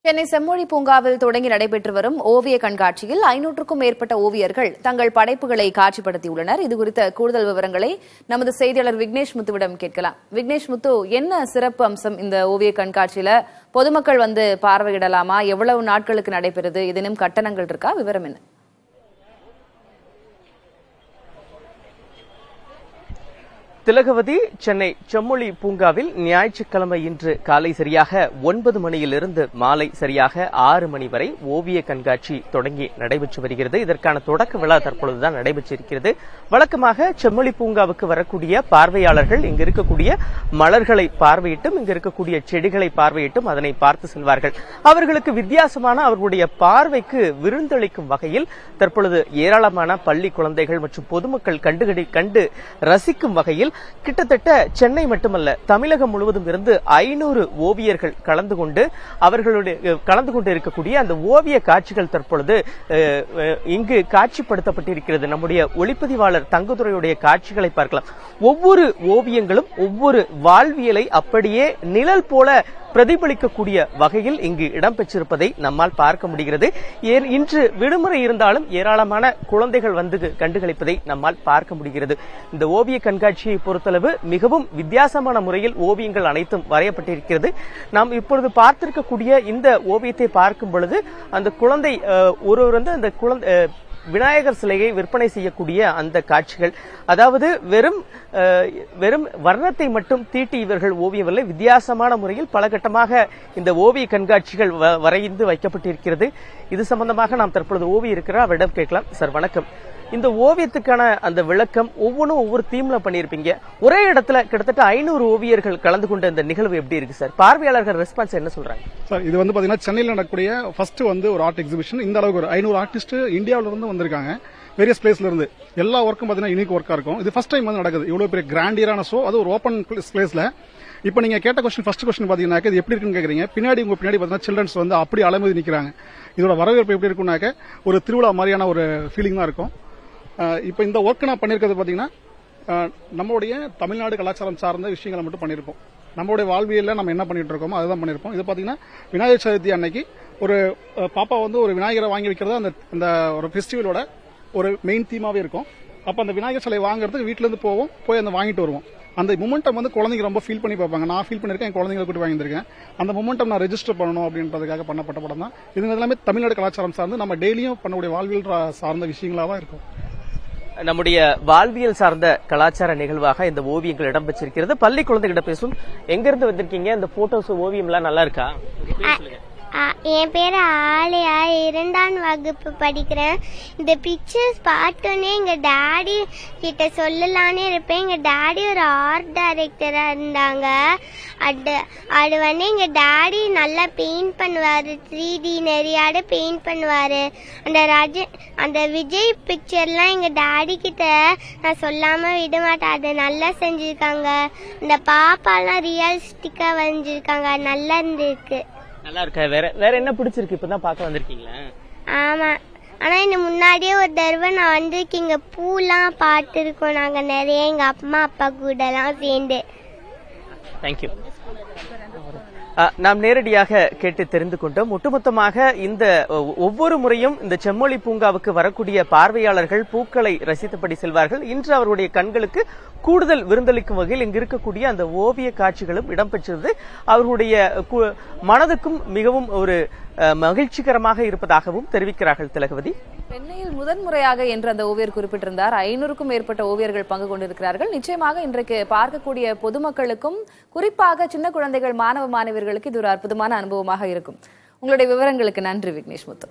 சென்னை செம்மொழி பூங்காவில் தொடங்கி நடைபெற்று வரும் ஓவிய கண்காட்சியில் 500க்கும் மேற்பட்ட ஓவியர்கள் தங்கள் படைப்புகளை காட்சிப்படுத்தியுள்ளனர். இதுகுறித்த கூடுதல் விவரங்களை நமது செய்தியாளர் விக்னேஷ் முத்துவிடம் கேட்கலாம். விக்னேஷ் முத்து, என்ன சிறப்பு அம்சம் இந்த ஓவிய கண்காட்சியில? பொதுமக்கள் வந்து பார்வையிடலாமா? எவ்வளவு நாட்களுக்கு நடைபெறுது? இதனும் கட்டணங்கள் இருக்கா? விவரம் என்ன? திலகவதி, சென்னை செம்மொழி பூங்காவில் ஞாயிற்றுக்கிழமை இன்று காலை சரியாக 9 மணியிலிருந்து மாலை சரியாக 6 மணி வரை ஓவிய கண்காட்சி தொடங்கி நடைபெற்று வருகிறது. இதற்கான தொடக்க விழா தற்பொழுதுதான் நடைபெற்றிருக்கிறது. வழக்கமாக செம்மொழி பூங்காவுக்கு வரக்கூடிய பார்வையாளர்கள் இங்கு இருக்கக்கூடிய மலர்களை பார்வையிட்டும் இங்கு இருக்கக்கூடிய செடிகளை பார்வையிட்டும் அதனை பார்த்து செல்வார்கள். அவர்களுக்கு வித்தியாசமான அவர்களுடைய பார்வைக்கு விருந்தளிக்கும் வகையில் தற்பொழுது ஏராளமான பள்ளி குழந்தைகள் மற்றும் பொதுமக்கள் கண்டு ரசிக்கும் வகையில் கிட்டத்தட்ட சென்னை மட்டுமல்ல தமிழகம் முழுவதும் இருந்து 500 ஓவியர்கள் கலந்து கொண்டு இருக்கக்கூடிய அந்த ஓவிய காட்சிகள் தற்பொழுது இங்கு காட்சிப்படுத்தப்பட்டிருக்கிறது. நம்முடைய ஒளிப்பதிவாளர் தங்கதுரையுடைய காட்சிகளை பார்க்கலாம். ஒவ்வொரு ஓவியங்களும் ஒவ்வொரு வாழ்வியலை அப்படியே நிழல் போல பிரதிபலிக்கக்கூடிய வகையில் இங்கு இடம்பெற்றிருப்பதை நம்மால் பார்க்க முடிகிறது. இன்று விடுமுறை இருந்தாலும் ஏராளமான குழந்தைகள் வந்து கண்டுகளிப்பதை நம்மால் பார்க்க முடிகிறது. இந்த ஓவிய கண்காட்சியை பொறுத்தளவு மிகவும் வித்தியாசமான முறையில் ஓவியங்கள் அனைத்தும் வரையப்பட்டிருக்கிறது. நாம் இப்பொழுது பார்த்திருக்கக்கூடிய இந்த ஓவியத்தை பார்க்கும் பொழுது அந்த குழந்தை ஒருவர் வந்து அந்த குழந்தை விநாயகர் சிலையை விற்பனை செய்யக்கூடிய அந்த காட்சிகள், அதாவது வெறும் வர்ணத்தை மட்டும் தீட்டி இவர்கள் ஓவியவில்லை, வித்தியாசமான முறையில் பல கட்டமாக இந்த ஓவிய கண்காட்சிகள் வரைந்து வைக்கப்பட்டிருக்கிறது. இது சம்பந்தமாக நாம் தற்பொழுது ஓவியம் இருக்கிறார், அவரிடம் கேட்கலாம். சார் வணக்கம். இந்த ஓவியத்துக்கான அந்த விளக்கம் ஒவ்வொன்றும் ஒவ்வொரு தீம்ல பண்ணிருப்பீங்க. ஒரே இடத்துல கிட்டத்தட்ட 500 ஓவியர்கள் கலந்து கொண்ட இந்த நிகழ்வு எப்படி இருக்கு சார்? பார்வையாளர்கள் ரெஸ்பான்ஸ் என்ன சொல்றாங்க? சார், இது வந்து பாத்தீங்கன்னா சென்னையில் நடக்கக்கூடிய ஃபர்ஸ்ட் வந்து ஒரு ஆர்ட் எக்ஸிபிஷன். இந்த அளவுக்கு ஒரு 500 ஆர்டிஸ்ட் இந்தியாவில இருந்து வந்திருக்காங்க. வேரியஸ் பிளேஸ்ல இருந்து எல்லா ஒர்க்கும் பாத்தீங்கன்னா யூனிக் ஒர்க்கா இருக்கும். இது ஃபர்ஸ்ட் டைம் வந்து நடக்குது. இவ்வளவு பெரிய கிராண்டியரான ஷோ, அது ஒரு ஓப்பன் பிளேஸ்ல. இப்ப நீங்க கேட்ட கொஸ்டின், ஃபர்ஸ்ட் கொஸ்டின் பாத்தீங்கன்னா இது எப்படி இருக்குன்னு கேக்குறீங்க. உங்க பின்னாடி பாத்தீங்கன்னா சில்ட்ரன்ஸ் வந்து அப்படி அலைமோதி நிக்கிறாங்க. இதோட வரவேற்பு எப்படி இருக்குன்னாக்க ஒரு திருவிழா மாதிரியான ஒரு ஃபீலிங் தான் இருக்கும். இப்ப இந்த ஒர்க் நான் பண்ணிருக்கிறது பாத்தீங்கன்னா நம்மளுடைய தமிழ்நாடு கலாச்சாரம் சார்ந்த விஷயங்களை மட்டும் பண்ணிருப்போம். நம்மளுடைய வாழ்வியல்ல நம்ம என்ன பண்ணிட்டு இருக்கோமோ அதுதான் பண்ணிருப்போம். இது பாத்தீங்கன்னா விநாயகர் சதுர்த்தி அன்னைக்கு ஒரு பாப்பா வந்து ஒரு விநாயகரை வாங்கி வைக்கிறது அந்த ஒரு ஃபெஸ்டிவலோட ஒரு மெயின் தீமாவே இருக்கும். அப்ப அந்த விநாயகர் சிலை வாங்குறதுக்கு வீட்டுல இருந்து போய் அந்த வாங்கிட்டு வருவோம். அந்த மொமெண்டம் வந்து குழந்தைங்க ரொம்ப ஃபீல் பண்ணி பார்ப்பாங்க. நான் ஃபீல் பண்ணிருக்கேன், என் குழந்தைங்களை கூட்டி வாங்கியிருக்கேன். அந்த மொமெண்டம் நான் ரெஜிஸ்டர் பண்ணணும் அப்படின்றதுக்காக பண்ணப்பட்ட படம் தான் இது. எல்லாமே தமிழ்நாடு கலாச்சாரம் சார்ந்து நம்ம டெய்லியும் பண்ணக்கூடிய வாழ்வியல் சார்ந்த விஷயங்களா தான் இருக்கும். நம்முடைய வாழ்வியல் சார்ந்த கலாச்சார நிகழ்வாக இந்த ஓவியங்கள் இடம்பெற்றிருக்கிறது. பள்ளி குழந்தைகிட்ட பேசும். எங்க இருந்து வந்திருக்கீங்க? இந்த போட்டோஸ் ஓவியம் எல்லாம் நல்லா இருக்கா? என் பேரு ஆலயா, 2ஆம் வகுப்பு படிக்கிறேன். இந்த பிக்சர்ஸ் பார்த்தோன்னே எங்க டாடி கிட்ட சொல்லலான்னு இருப்பேன். எங்க டாடி ஒரு ஆர்ட் டைரக்டரா இருந்தாங்க. அது வந்து எங்க டாடி நல்லா பெயிண்ட் பண்ணுவாரு, 3D நிறையாடு பெயிண்ட் பண்ணுவாரு. அந்த விஜய் பிக்சர்லாம் எங்க டாடி கிட்ட நான் சொல்லாம விட மாட்டேன். அதை நல்லா செஞ்சிருக்காங்க. அந்த பாப்பாலாம் ரியலிஸ்டிக்கா வரைஞ்சிருக்காங்க. நல்லா இருந்திருக்கு. நல்லா இருக்கா? வேற என்ன பிடிச்சிருக்கு? இப்பதான் பார்க்க வந்திருக்கீங்களா? ஆமா, ஆனா இந்த முன்னாடியே ஒரு தடவை நான் வந்து இங்க பூலாம் பார்த்துருக்கோம் நாங்க நிறைய, எங்க அம்மா அப்பா கூட எல்லாம் சேர்ந்து. தேங்க்யூ. நாம் நேரடியாக கேட்டு தெரிந்து கொண்டோம். ஒட்டுமொத்தமாக இந்த ஒவ்வொரு முறையும் இந்த செம்மொழி பூங்காவுக்கு வரக்கூடிய பார்வையாளர்கள் பூக்களை ரசித்தபடி செல்வார்கள். இன்று அவருடைய கண்களுக்கு கூடுதல் விருந்தளிக்கும் வகையில் இங்கு இருக்கக்கூடிய அந்த ஓவிய காட்சிகளும் இடம்பெற்றது. அவர்களுடைய மனதுக்கும் மிகவும் ஒரு மகிழ்ச்சிகரமாக இருப்பதாகவும் தெரிவிக்கிறார்கள். திலகவதி, சென்னையில் முதன்முறையாக என்று அந்த ஓவியர் குறிப்பிட்டிருந்தார். 500க்கும் மேற்பட்ட ஓவியர்கள் பங்கு கொண்டிருக்கிறார்கள். நிச்சயமாக இன்றைக்கு பார்க்கக்கூடிய பொதுமக்களுக்கும், குறிப்பாக சின்ன குழந்தைகள், மாணவ மாணவியர்களுக்கு இது ஒரு அற்புதமான அனுபவமாக இருக்கும். உங்களுடைய விவரங்களுக்கு நன்றி விக்னேஷ் முத்து.